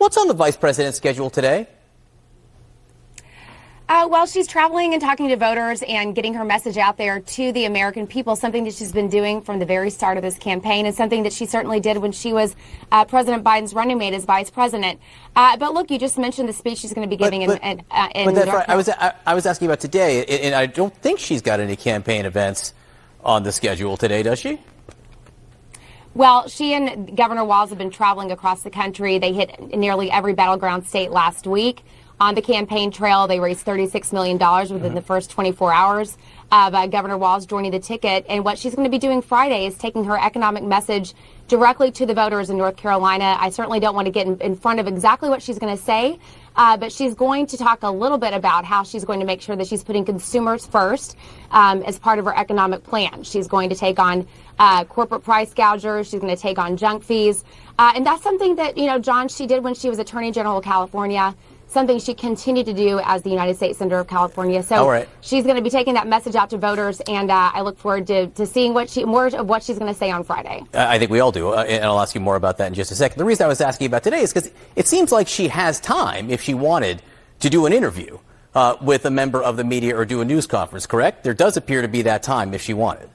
What's on the vice president's schedule today? Well, she's traveling and talking to voters and getting her message out there to the American people, something that she's been doing from the very start of this campaign and something that she certainly did when she was President Biden's running mate as vice president. But look, you just mentioned the speech she's going to be giving in that's right. I was asking about today, and I don't think she's got any campaign events on the schedule today, does she? Well, she and Governor Walz have been traveling across the country. They hit nearly every battleground state last week. On the campaign trail, they raised $36 million within the first 24 hours of Governor Walz joining the ticket. And what she's going to be doing Friday is taking her economic message directly to the voters in North Carolina. I certainly don't want to get in front of exactly what she's going to say, but she's going to talk a little bit about how she's going to make sure that she's putting consumers first as part of her economic plan. She's going to take on corporate price gougers. She's going to take on junk fees. And that's something that, John, she did when she was Attorney General of California. Something she continued to do as the United States Senator of California. So she's going to be taking that message out to voters, and I look forward to seeing more of what she's going to say on Friday. I think we all do, and I'll ask you more about that in just a second. The reason I was asking about today is because it seems like she has time, if she wanted, to do an interview with a member of the media or do a news conference, correct? There does appear to be that time if she wanted.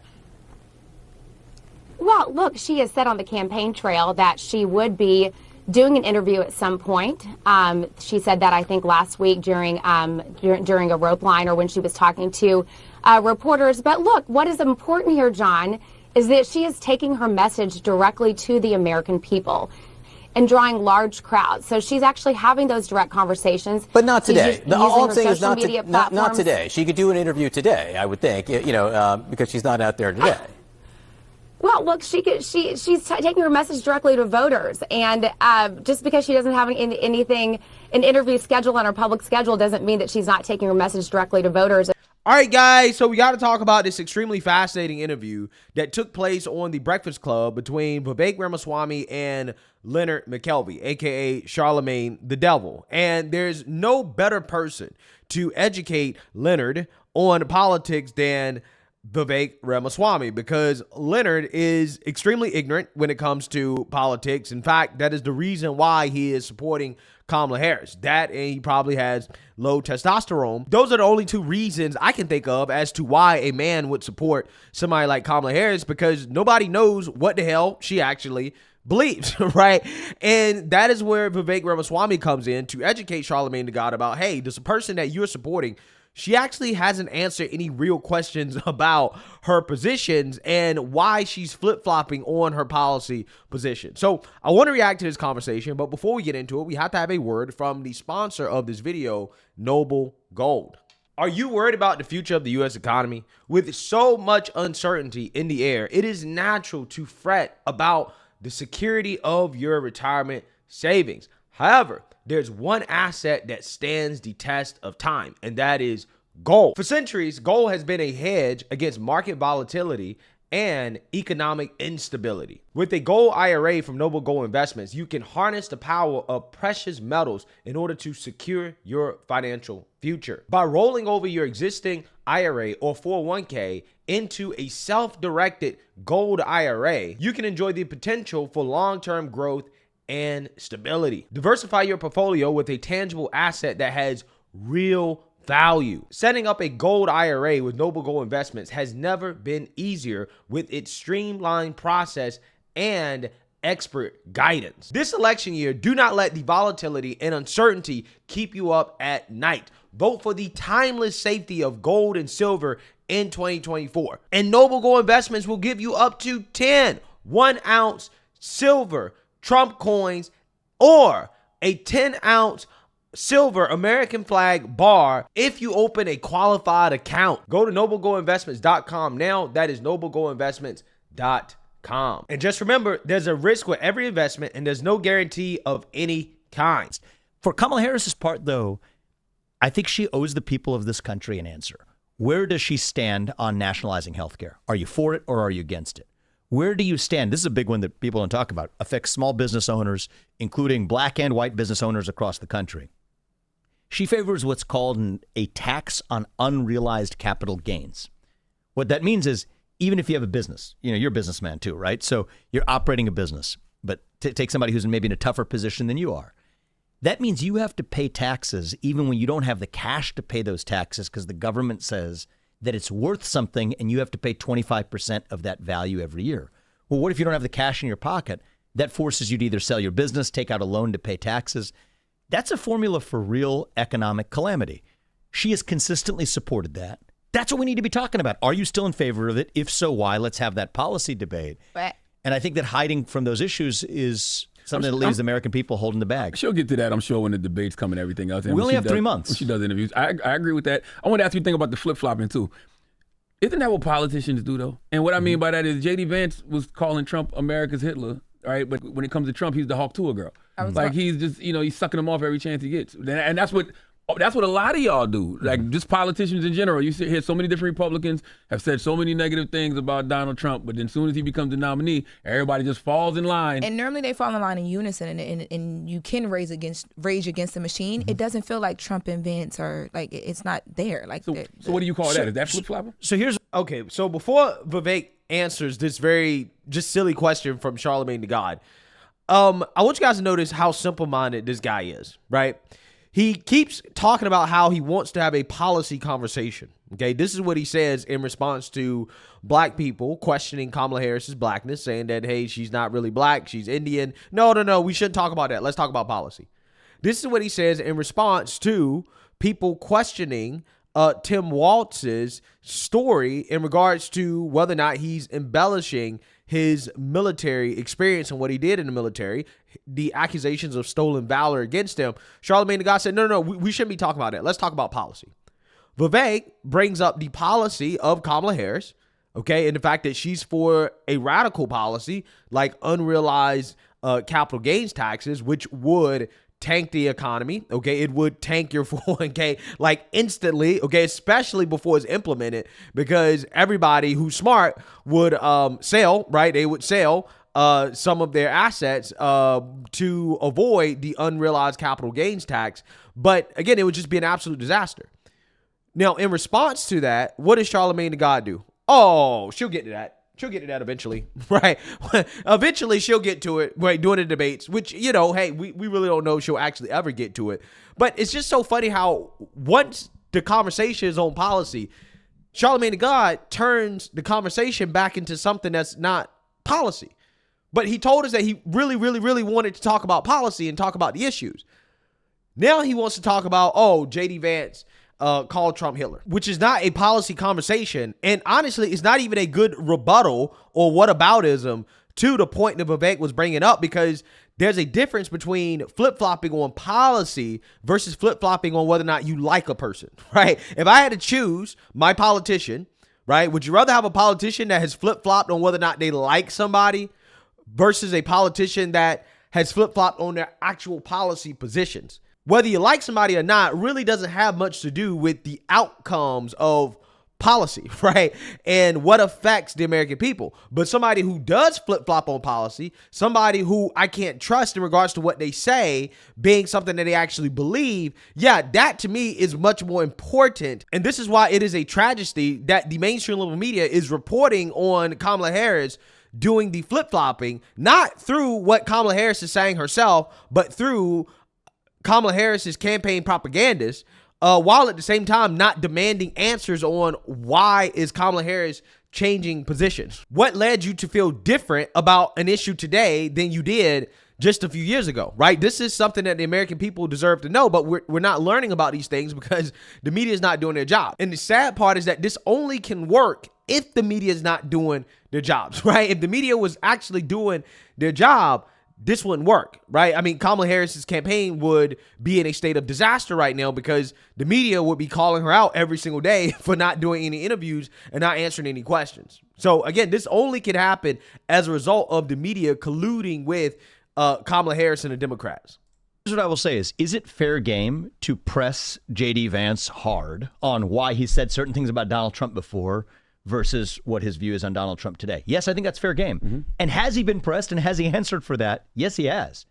Well, look, she has said on the campaign trail that she would be doing an interview at some point. She said that, I think, last week during a rope line or when she was talking to reporters. But look, what is important here, John, is that she is taking her message directly to the American people and drawing large crowds. So she's actually having those direct conversations. But not today. All I'm saying is not today. She could do an interview today, I would think, because she's not out there today. Well, look, she's taking her message directly to voters, and just because she doesn't have an interview schedule on her public schedule doesn't mean that she's not taking her message directly to voters. All right, guys, so we got to talk about this extremely fascinating interview that took place on The Breakfast Club between Vivek Ramaswamy and Leonard McKelvey, a.k.a. Charlamagne the Devil. And there's no better person to educate Leonard on politics than Vivek Ramaswamy, because Leonard is extremely ignorant when it comes to politics. In fact, that is the reason why he is supporting Kamala Harris. That, and he probably has low testosterone. Those are the only two reasons I can think of as to why a man would support somebody like Kamala Harris, because nobody knows what the hell she actually believes, right? And that is where Vivek Ramaswamy comes in to educate Charlamagne the God about, hey, this person that you're supporting, she actually hasn't answered any real questions about her positions and why she's flip-flopping on her policy position. So I want to react to this conversation, but before we get into it, we have to have a word from the sponsor of this video, Noble Gold. Are you worried about the future of the U.S. economy? With so much uncertainty in the air, it is natural to fret about the security of your retirement savings. However, there's one asset that stands the test of time, and that is gold. For centuries, gold has been a hedge against market volatility and economic instability. With a gold IRA from Noble Gold Investments, you can harness the power of precious metals in order to secure your financial future. By rolling over your existing IRA or 401k into a self-directed gold IRA, you can enjoy the potential for long-term growth and stability. Diversify your portfolio with a tangible asset that has real value. Setting up a gold IRA with Noble Gold Investments has never been easier with its streamlined process and expert guidance. This election year, do not let the volatility and uncertainty keep you up at night. Vote for the timeless safety of gold and silver in 2024. And Noble Gold Investments will give you up to 10 1-ounce silver Trump coins or a 10-ounce silver American flag bar if you open a qualified account. Go to noblegoldinvestments.com now. That is noblegoldinvestments.com. And just remember, there's a risk with every investment and there's no guarantee of any kind. For Kamala Harris's part, though, I think she owes the people of this country an answer. Where does she stand on nationalizing healthcare? Are you for it or are you against it? Where do you stand? This is a big one that people don't talk about. Affects small business owners, including black and white business owners across the country. She favors what's called a tax on unrealized capital gains. What that means is, even if you have a business, you're a businessman too, right? So you're operating a business, but take somebody who's maybe in a tougher position than you are. That means you have to pay taxes even when you don't have the cash to pay those taxes because the government says that it's worth something and you have to pay 25% of that value every year. Well, what if you don't have the cash in your pocket? That forces you to either sell your business, take out a loan to pay taxes. That's a formula for real economic calamity. She has consistently supported that. That's what we need to be talking about. Are you still in favor of it? If so, why? Let's have that policy debate. And I think that hiding from those issues is something that leaves the American people holding the bag. She'll get to that, I'm sure, when the debates come and everything else. And we only have 3 months. When she does interviews. I agree with that. I want to ask you a thing about the flip-flopping, too. Isn't that what politicians do, though? And what I mean by that is J.D. Vance was calling Trump America's Hitler, right? But when it comes to Trump, he's the Hawk Tuah girl. Like, he's just, he's sucking him off every chance he gets. And that's what a lot of y'all do. Like, just politicians in general. You hear so many different Republicans have said so many negative things about Donald Trump, but then as soon as he becomes the nominee, everybody just falls in line. And normally they fall in line in unison, and you can rage against the machine. It doesn't feel like Trump and Vance are, like, it's not there. Like, so what do you call that? Is that flip-flopping? So so before Vivek answers this very just silly question from Charlamagne the God, I want you guys to notice how simple-minded this guy is, right? He keeps talking about how he wants to have a policy conversation. Okay, this is what he says in response to black people questioning Kamala Harris's blackness, saying that, hey, she's not really black, she's Indian. No, we shouldn't talk about that. Let's talk about policy. This is what he says in response to people questioning Tim Walz's story in regards to whether or not he's embellishing his military experience and what he did in the military, the accusations of stolen valor against him. Charlamagne the God said, no, we shouldn't be talking about that. Let's talk about policy. Vivek brings up the policy of Kamala Harris, okay, and the fact that she's for a radical policy like unrealized capital gains taxes, which would tank the economy, okay? It would tank your 401k like instantly, okay? Especially before it's implemented, because everybody who's smart would sell, right? They would sell some of their assets to avoid the unrealized capital gains tax. But again, it would just be an absolute disaster. Now, in response to that, what does Charlamagne the God do? Oh, she'll get to that. She'll get to that eventually, right? Eventually, she'll get to it, right, during the debates, which, hey, we really don't know if she'll actually ever get to it. But it's just so funny how once the conversation is on policy, Charlamagne the God turns the conversation back into something that's not policy. But he told us that he really, really, really wanted to talk about policy and talk about the issues. Now he wants to talk about, J.D. Vance called Trump Hitler, which is not a policy conversation. And honestly, it's not even a good rebuttal or whataboutism to the point that Vivek was bringing up, because there's a difference between flip-flopping on policy versus flip-flopping on whether or not you like a person, right? If I had to choose my politician, right, would you rather have a politician that has flip-flopped on whether or not they like somebody versus a politician that has flip-flopped on their actual policy positions? Whether you like somebody or not really doesn't have much to do with the outcomes of policy, right? And what affects the American people. But somebody who does flip-flop on policy, somebody who I can't trust in regards to what they say being something that they actually believe, yeah, that to me is much more important. And this is why it is a tragedy that the mainstream level media is reporting on Kamala Harris doing the flip-flopping, not through what Kamala Harris is saying herself, but through Kamala Harris's campaign propagandists, while at the same time not demanding answers on why is Kamala Harris changing positions. What led you to feel different about an issue today than you did just a few years ago, right? This is something that the American people deserve to know, but we're not learning about these things because the media is not doing their job. And the sad part is that this only can work if the media is not doing their jobs, right? If the media was actually doing their job, this wouldn't work, right? I mean, Kamala Harris's campaign would be in a state of disaster right now because the media would be calling her out every single day for not doing any interviews and not answering any questions. So again, this only can happen as a result of the media colluding with Kamala Harris and the Democrats. Here's what I will say is it fair game to press J.D. Vance hard on why he said certain things about Donald Trump before versus what his view is on Donald Trump today? Yes, I think that's fair game. Mm-hmm. And has he been pressed and has he answered for that? Yes, he has.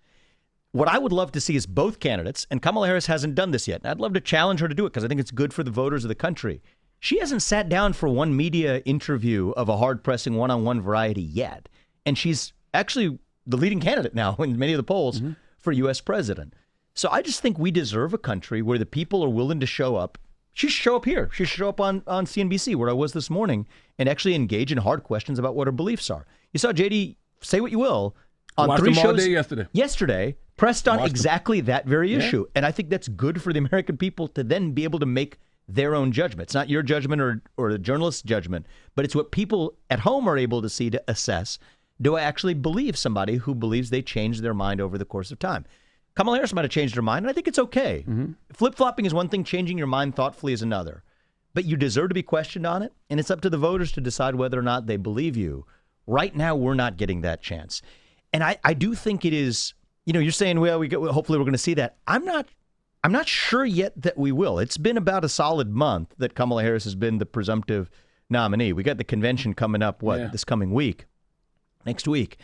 What I would love to see is both candidates, and Kamala Harris hasn't done this yet. And I'd love to challenge her to do it because I think it's good for the voters of the country. She hasn't sat down for one media interview of a hard-pressing one-on-one variety yet. And she's actually the leading candidate now in many of the polls for U.S. president. So I just think we deserve a country where the people are willing to show up. She should show up here. She should show up on CNBC, where I was this morning, and actually engage in hard questions about what her beliefs are. You saw JD, say what you will, on Watched 3 them all shows day yesterday. pressed on Watched them. exactly that very issue. And I think that's good for the American people to then be able to make their own judgment. It's not your judgment or the journalist's judgment, but it's what people at home are able to see to assess. Do I actually believe somebody who believes they changed their mind over the course of time? Kamala Harris might have changed her mind, and I think it's okay. Flip-flopping is one thing, changing your mind thoughtfully is another. But you deserve to be questioned on it, and it's up to the voters to decide whether or not they believe you. Right now, we're not getting that chance. And I do think it is, you're saying, well, hopefully we're going to see that. I'm not sure yet that we will. It's been about a solid month that Kamala Harris has been the presumptive nominee. We got the convention coming up, this coming week, next week.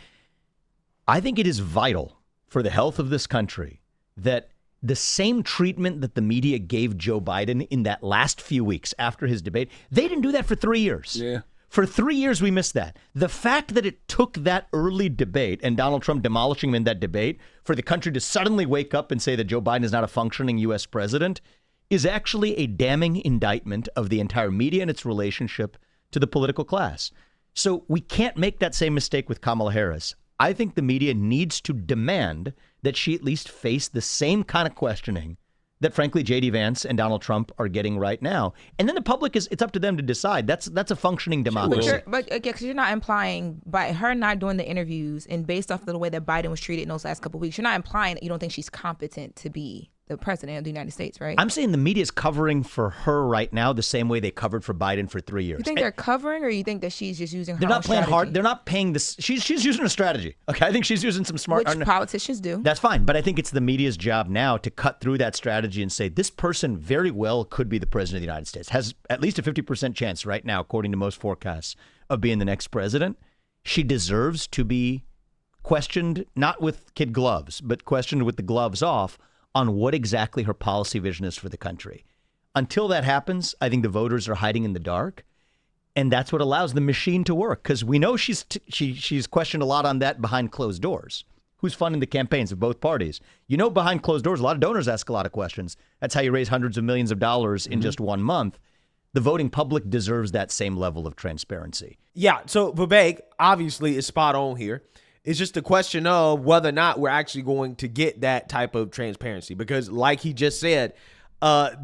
I think it is vital for the health of this country that the same treatment that the media gave Joe Biden in that last few weeks after his debate, they didn't do that for 3 years. Yeah. For 3 years, we missed that. The fact that it took that early debate and Donald Trump demolishing him in that debate for the country to suddenly wake up and say that Joe Biden is not a functioning U.S. president is actually a damning indictment of the entire media and its relationship to the political class. So we can't make that same mistake with Kamala Harris. I think the media needs to demand that she at least face the same kind of questioning that, frankly, J.D. Vance and Donald Trump are getting right now. And then the public, it's up to them to decide. That's a functioning democracy. But because you're not implying, by her not doing the interviews and based off of the way that Biden was treated in those last couple of weeks, you're not implying that you don't think she's competent to be the president of the United States, right? I'm saying the media is covering for her right now the same way they covered for Biden for 3 years. You think they're covering, or you think that she's just using her They're not playing strategy? hard. They're not paying this. She's using a strategy. Okay, I think she's using some smart. Which politicians do. That's fine, but I think it's the media's job now to cut through that strategy and say this person very well could be the president of the United States. Has at least a 50% chance right now, according to most forecasts, of being the next president. She deserves to be questioned, not with kid gloves, but questioned with the gloves off on what exactly her policy vision is for the country. Until that happens, I think the voters are hiding in the dark. And that's what allows the machine to work, because we know she's questioned a lot on that behind closed doors. Who's funding the campaigns of both parties? Behind closed doors, a lot of donors ask a lot of questions. That's how you raise hundreds of millions of dollars in just 1 month. The voting public deserves that same level of transparency. Yeah, so Vivek obviously is spot on here. It's just a question of whether or not we're actually going to get that type of transparency, because like he just said,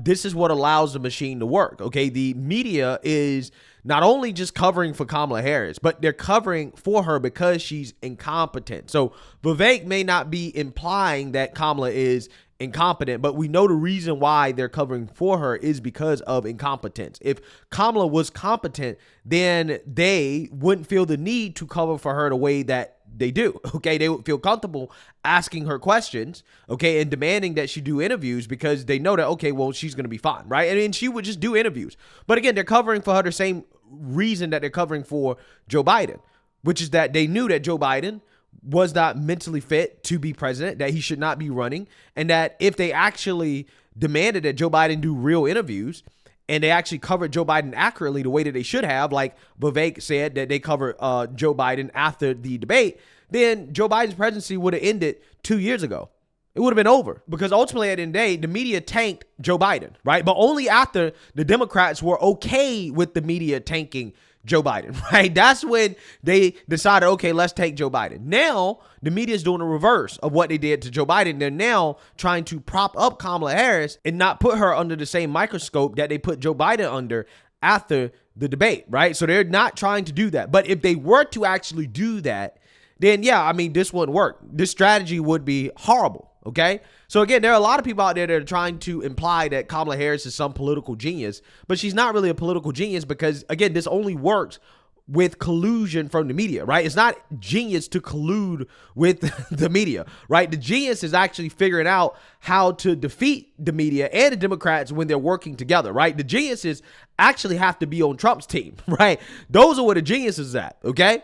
this is what allows the machine to work. Okay, the media is not only just covering for Kamala Harris, but they're covering for her because she's incompetent. So Vivek may not be implying that Kamala is incompetent, but we know the reason why they're covering for her is because of incompetence. If Kamala was competent, then they wouldn't feel the need to cover for her the way that they do. Okay, they would feel comfortable asking her questions, okay, and demanding that she do interviews because they know that, okay, well, she's going to be fine, right? And then she would just do interviews. But again, they're covering for her the same reason that they're covering for Joe Biden, which is that they knew that Joe Biden was not mentally fit to be president, that he should not be running, and that if they actually demanded that Joe Biden do real interviews and they actually covered Joe Biden accurately the way that they should have, like Vivek said that they covered Joe Biden after the debate, then Joe Biden's presidency would have ended 2 years ago. It would have been over, because ultimately at the end of the day, the media tanked Joe Biden, right? But only after the Democrats were okay with the media tanking Joe Biden, right? That's when they decided, okay, let's take Joe Biden. Now, the media is doing the reverse of what they did to Joe Biden. They're now trying to prop up Kamala Harris and not put her under the same microscope that they put Joe Biden under after the debate, right? So they're not trying to do that. But if they were to actually do that, then yeah, I mean, this wouldn't work. This strategy would be horrible, okay? So again, there are a lot of people out there that are trying to imply that Kamala Harris is some political genius, but she's not really a political genius because, again, this only works with collusion from the media, right? It's not genius to collude with the media, right? The genius is actually figuring out how to defeat the media and the Democrats when they're working together, right? The geniuses actually have to be on Trump's team, right? Those are where the genius is at, okay?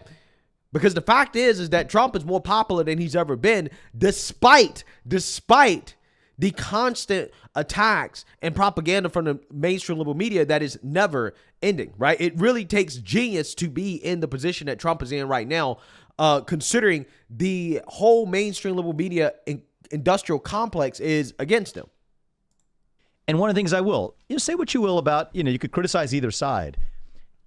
Because the fact is that Trump is more popular than he's ever been, despite the constant attacks and propaganda from the mainstream liberal media that is never ending, right? It really takes genius to be in the position that Trump is in right now, considering the whole mainstream liberal media industrial complex is against him. And one of the things I will, say what you will about, you could criticize either side.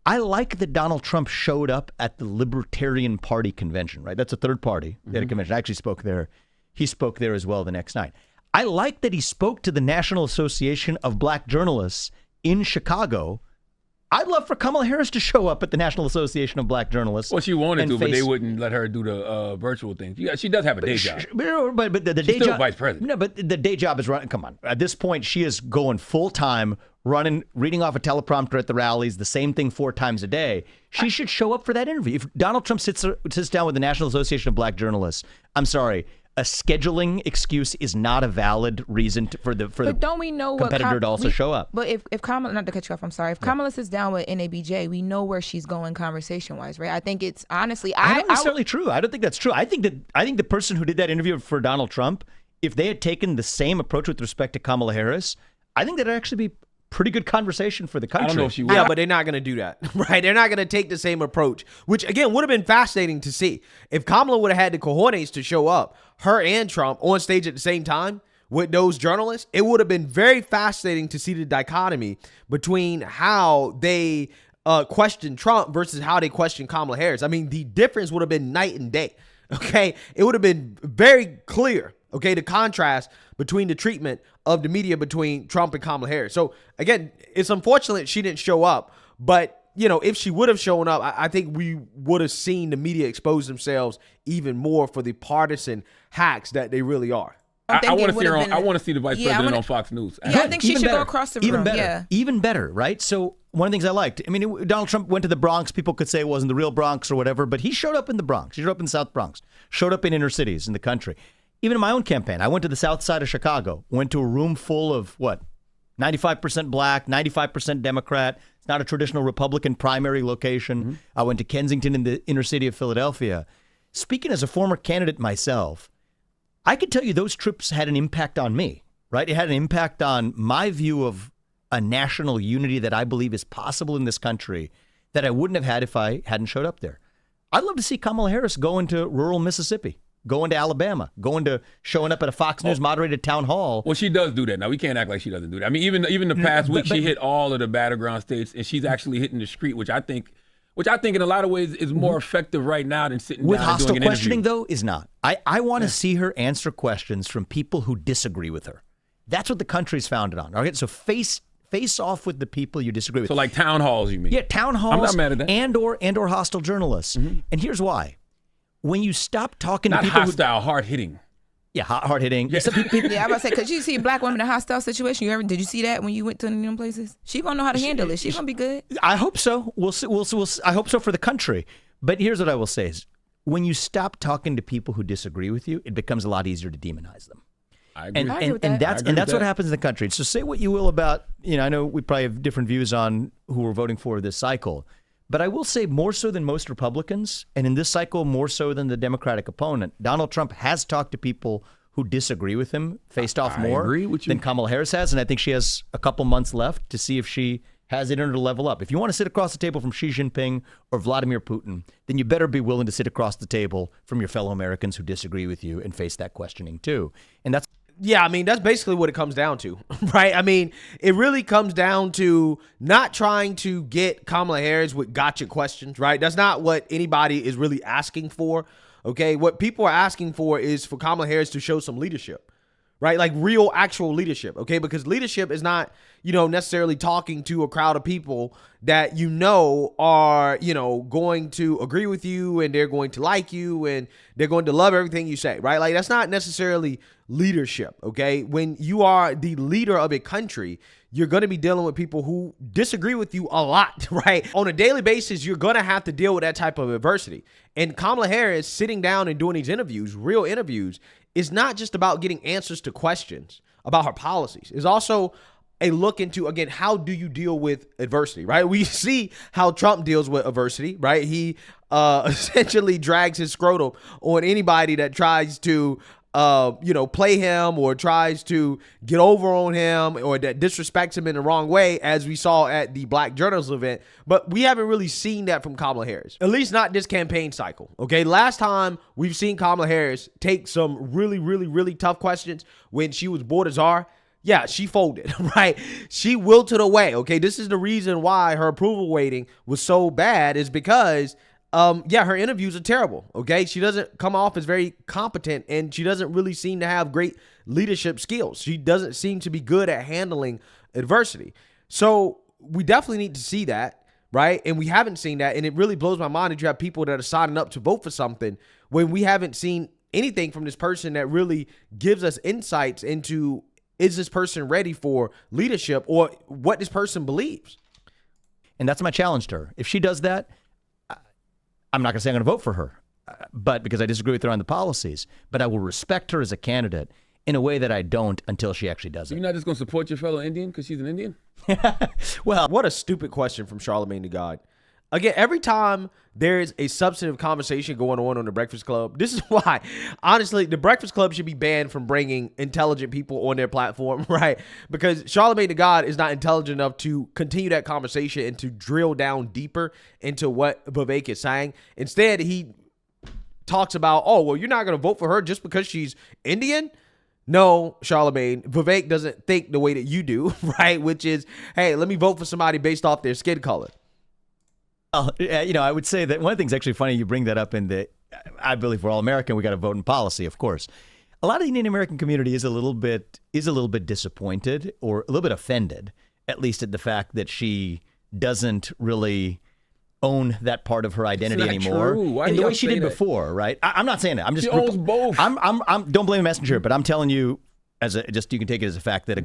I like that Donald Trump showed up at the Libertarian Party convention, right? That's a third party. They had a convention. I actually spoke there. He spoke there as well the next night. I like that he spoke to the National Association of Black Journalists in Chicago. I'd love for Kamala Harris to show up at the National Association of Black Journalists. Well, she wanted to, but they wouldn't let her do the virtual thing. She does have a day job. But the day She's still job, vice president. No, but the day job is running. Come on. At this point, she is going full time, reading off a teleprompter at the rallies, the same thing 4 times a day. She should show up for that interview. If Donald Trump sits down with the National Association of Black Journalists, I'm sorry, a scheduling excuse is not a valid reason for the don't we know competitor to also show up. But if Kamala, not to cut you off, I'm sorry. If Kamala sits down with NABJ, we know where she's going conversation-wise, right? I think it's honestly, not necessarily true. I don't think that's true. I think the person who did that interview for Donald Trump, if they had taken the same approach with respect to Kamala Harris, I think that'd actually be pretty good conversation for the country. I don't know if she will. Yeah, but they're not going to do that, right? They're not going to take the same approach, which, again, would have been fascinating to see. If Kamala would have had the cojones to show up, her and Trump, on stage at the same time with those journalists, it would have been very fascinating to see the dichotomy between how they question Trump versus how they question Kamala Harris. I mean, the difference would have been night and day, okay? It would have been very clear, okay, the contrast between the treatment of the media between Trump and Kamala Harris. So, again, it's unfortunate she didn't show up, but, if she would have shown up, I think we would have seen the media expose themselves even more for the partisan hacks that they really are. I want to see her I want to see the vice president on Fox News. Yeah, I think she should go across the room. Even better. Yeah. Even better, right? So one of the things I liked, Donald Trump went to the Bronx. People could say it wasn't the real Bronx or whatever, but he showed up in the Bronx. He showed up in the South Bronx. Showed up in inner cities in the country. Even in my own campaign, I went to the south side of Chicago, went to a room full of, 95% black, 95% Democrat. It's not a traditional Republican primary location. Mm-hmm. I went to Kensington in the inner city of Philadelphia. Speaking as a former candidate myself, I could tell you those trips had an impact on me, right? It had an impact on my view of a national unity that I believe is possible in this country that I wouldn't have had if I hadn't showed up there. I'd love to see Kamala Harris go into rural Mississippi, going to Alabama, showing up at a Fox News moderated town hall. Well, she does do that. Now, we can't act like she doesn't do that. I mean, even the past week, she hit all of the battleground states, and she's actually hitting the street, which I think in a lot of ways is more effective right now than sitting with down and doing an hostile questioning, interview. though, is not. I want to see her answer questions from people who disagree with her. That's what the country's founded on. All right, so face off with the people you disagree with. So like town halls, you mean? Yeah, town halls. I'm not mad at that. And or hostile journalists. Mm-hmm. And here's why. When you stop talking not to people hostile, hard hitting. Yeah, hard hitting. Yeah. Yeah, I'm about to say, because you see a black woman in a hostile situation. Did you see that when you went to them places? She gonna know how to handle it. She gonna be good. I hope so. We'll see. I hope so for the country. But here's what I will say: is when you stop talking to people who disagree with you, it becomes a lot easier to demonize them. I agree. And that's what happens in the country. So say what you will about, I know we probably have different views on who we're voting for this cycle, but I will say more so than most Republicans, and in this cycle more so than the Democratic opponent, Donald Trump has talked to people who disagree with him, faced off more than Kamala Harris has, and I think she has a couple months left to see if she has it in her to level up. If you want to sit across the table from Xi Jinping or Vladimir Putin, then you better be willing to sit across the table from your fellow Americans who disagree with you and face that questioning too. And that's that's basically what it comes down to, right? I mean, it really comes down to not trying to get Kamala Harris with gotcha questions, right? That's not what anybody is really asking for, okay? What people are asking for is for Kamala Harris to show some leadership, right? Like real, actual leadership, okay? Because leadership is not, necessarily talking to a crowd of people that are, going to agree with you and they're going to like you and they're going to love everything you say, right? Like that's not necessarily leadership, okay? When you are the leader of a country, you're going to be dealing with people who disagree with you a lot, right? On a daily basis, you're going to have to deal with that type of adversity. And Kamala Harris sitting down and doing these interviews, real interviews, is not just about getting answers to questions about her policies. It's also a look into, again, how do you deal with adversity, right? We see how Trump deals with adversity, right? He essentially drags his scrotum on anybody that tries to play him or tries to get over on him or that disrespects him in the wrong way, as we saw at the Black Journalism event. But we haven't really seen that from Kamala Harris, at least not this campaign cycle. Okay, last time we've seen Kamala Harris take some really, really, really tough questions when she was board as czar. Yeah, she folded, right? She wilted away. Okay, this is the reason why her approval rating was so bad, is because her interviews are terrible. Okay, she doesn't come off as very competent, and she doesn't really seem to have great leadership skills. She doesn't seem to be good at handling adversity. So we definitely need to see that, right? And we haven't seen that, and it really blows my mind that you have people that are signing up to vote for something when we haven't seen anything from this person that really gives us insights into, is this person ready for leadership or what this person believes? And that's my challenge to her. If she does that, I'm not going to say I'm going to vote for her, but because I disagree with her on the policies, but I will respect her as a candidate in a way that I don't until she actually does it. You're not just going to support your fellow Indian because she's an Indian? Well, what a stupid question from Charlamagne the God. Again, every time there's a substantive conversation going on the Breakfast Club, this is why, honestly, the Breakfast Club should be banned from bringing intelligent people on their platform, right? Because Charlamagne the God is not intelligent enough to continue that conversation and to drill down deeper into what Vivek is saying. Instead, he talks about, oh, well, you're not going to vote for her just because she's Indian? No, Charlamagne, Vivek doesn't think the way that you do, right? Which is, hey, let me vote for somebody based off their skin color. I would say that one of the things actually funny you bring that up in the, I believe we're all American. We got to vote in policy, of course. A lot of the Indian American community is a little bit disappointed or a little bit offended, at least at the fact that she doesn't really own that part of her identity anymore. Why and the way she did before, right? I'm not saying that. I'm just she owns both. I'm don't blame the messenger, but I'm telling you, you can take it as a fact that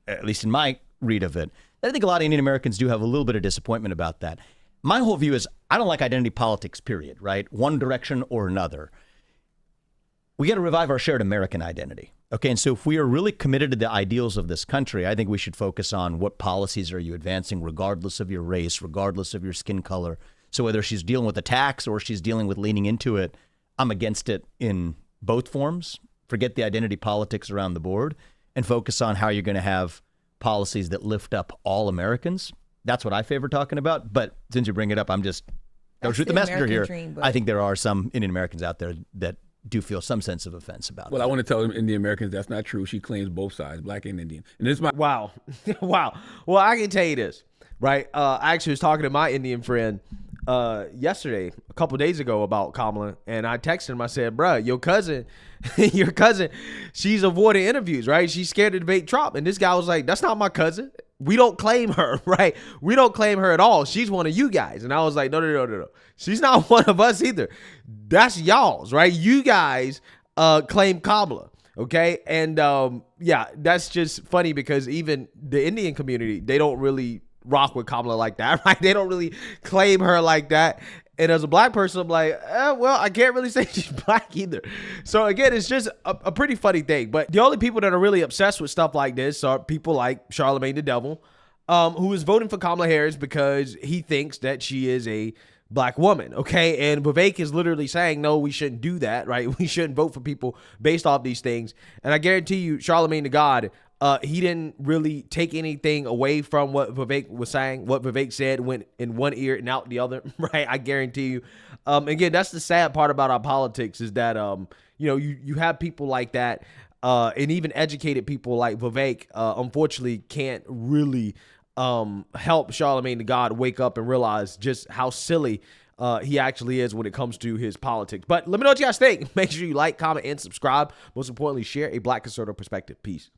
at least in my read of it, I think a lot of Indian Americans do have a little bit of disappointment about that. My whole view is I don't like identity politics, period, right? One direction or another. We got to revive our shared American identity. Okay, and so if we are really committed to the ideals of this country, I think we should focus on what policies are you advancing, regardless of your race, regardless of your skin color. So whether she's dealing with a tax or she's dealing with leaning into it, I'm against it in both forms. Forget the identity politics around the board and focus on how you're going to have policies that lift up all Americans. That's what I favor talking about. But since you bring it up, don't shoot the messenger here. Dream, I think there are some Indian Americans out there that do feel some sense of offense about it. Well, I want to tell Indian Americans that's not true. She claims both sides, black and Indian. And this is my Wow. Wow. Well, I can tell you this, right? I actually was talking to my Indian friend yesterday, a couple days ago, about Kamala, and I texted him. I said, bruh, your cousin, she's avoiding interviews, right? She's scared to debate Trump. And this guy was like, that's not my cousin. We don't claim her, right? We don't claim her at all. She's one of you guys. And I was like, no. She's not one of us either. That's y'all's, right? You guys claim Kamala, okay? And that's just funny because even the Indian community, they don't really rock with Kamala like that, right? They don't really claim her like that. And as a black person, I'm like, well, I can't really say she's black either. So again, it's just a pretty funny thing. But the only people that are really obsessed with stuff like this are people like Charlamagne the Devil, who is voting for Kamala Harris because he thinks that she is a black woman, okay? And Vivek is literally saying, no, we shouldn't do that, right? We shouldn't vote for people based off these things. And I guarantee you, Charlamagne the God, he didn't really take anything away from what Vivek was saying. What Vivek said went in one ear and out the other, right? I guarantee you. Again, that's the sad part about our politics is that, you have people like that and even educated people like Vivek, unfortunately, can't really help Charlamagne the God wake up and realize just how silly he actually is when it comes to his politics. But let me know what you guys think. Make sure you like, comment, and subscribe. Most importantly, share a Black conservative perspective. Peace.